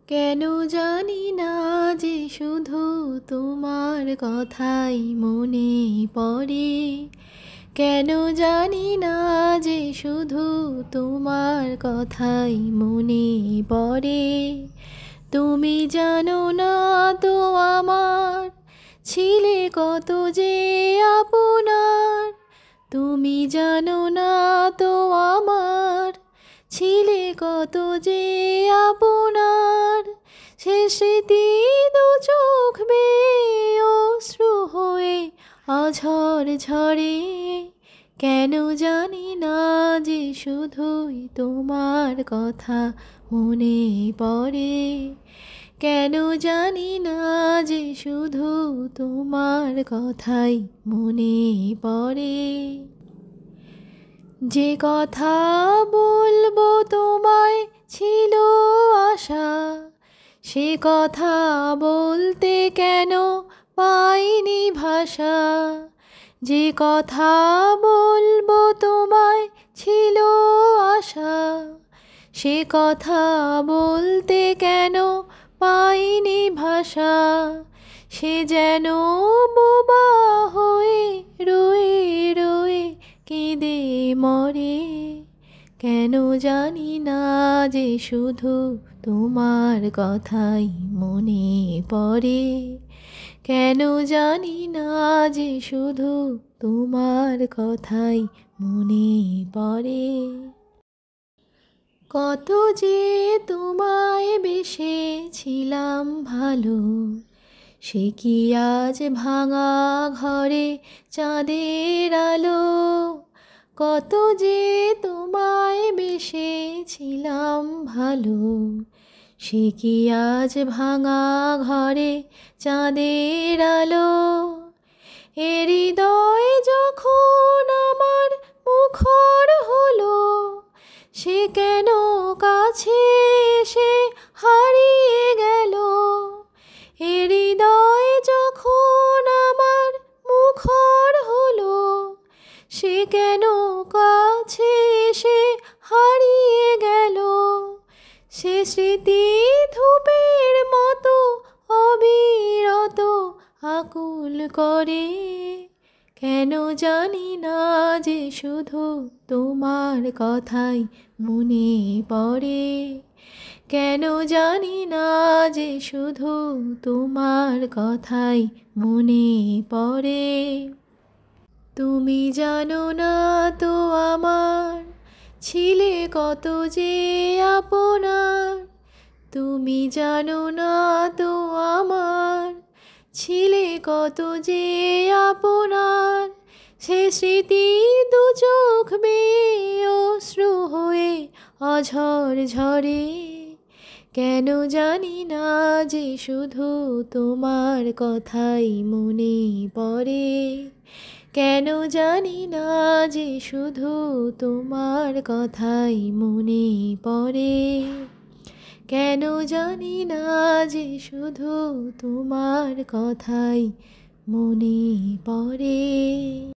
কেন জানি না যে শুধু তোমার কথাই মনে পড়ে। কেন জানি না যে শুধু তোমার কথাই মনে পড়ে। তুমি জানো না তো আমার ছিলে কত যে আপনার। তুমি জানো না তো আমার ছিলে কত যে আপনার। সে স্মৃতি দু চোখ বেয়ে অশ্রু হয়ে অঝর ঝরে। কেন জানি না যে শুধুই তোমার কথা মনে পড়ে। কেন জানি না যে শুধু তোমার কথাই মনে পড়ে। যে কথা বলবো তোমায় ছিল আশা, সে কথা বলতে কেন পাইনি ভাষা। যে কথা বলবো তোমায় ছিল আশা, সে কথা বলতে কেন পাইনি ভাষা। সে যেন বোবা হয়ে রয়ে রয়ে কেঁদে মরে। কেন জানি না যে শুধু তোমার কথাই মনে পড়ে। কেন জানি না যে শুধু তোমার কথাই মনে পড়ে। কত যে তোমায় বেসেছিলাম ভালো, সে কি আজ ভাঙা ঘরে চাঁদের আলো। কত যে তোমায় বেসেছিলাম ভালো, সে কি আজ ভাঙা ঘরে চাঁদের আলো। এ হৃদয় যখন আমার মুখর হলো, সে কেন কাছে এসে হারিয়ে গেল। এ হৃদয় যখন আমার মুখর হলো, সে কেন কাছে এসে হারিয়ে গেল। সে স্মৃতি ধূপের মতো অবিরত আকুল করে। কেন জানি না যে শুধু তোমার কথাই মনে পড়ে। কেন জানি না যে শুধু তোমার কথাই মনে পড়ে। তুমি জানো না তো আমার ছিলে কত যে আপনার। তুমি জানো না তো আমার ছিলে কত যে আপনার। সে স্মৃতি দু চোখ বেয়ে অশ্রু হয়ে অঝর ঝরে। কেন জানি না যে শুধু তোমার কথাই মনে পড়ে। কেন জানি না যে শুধু তোমার কথাই মনে পড়ে। কেন জানি না যে শুধু তোমার কথাই মনে পড়ে।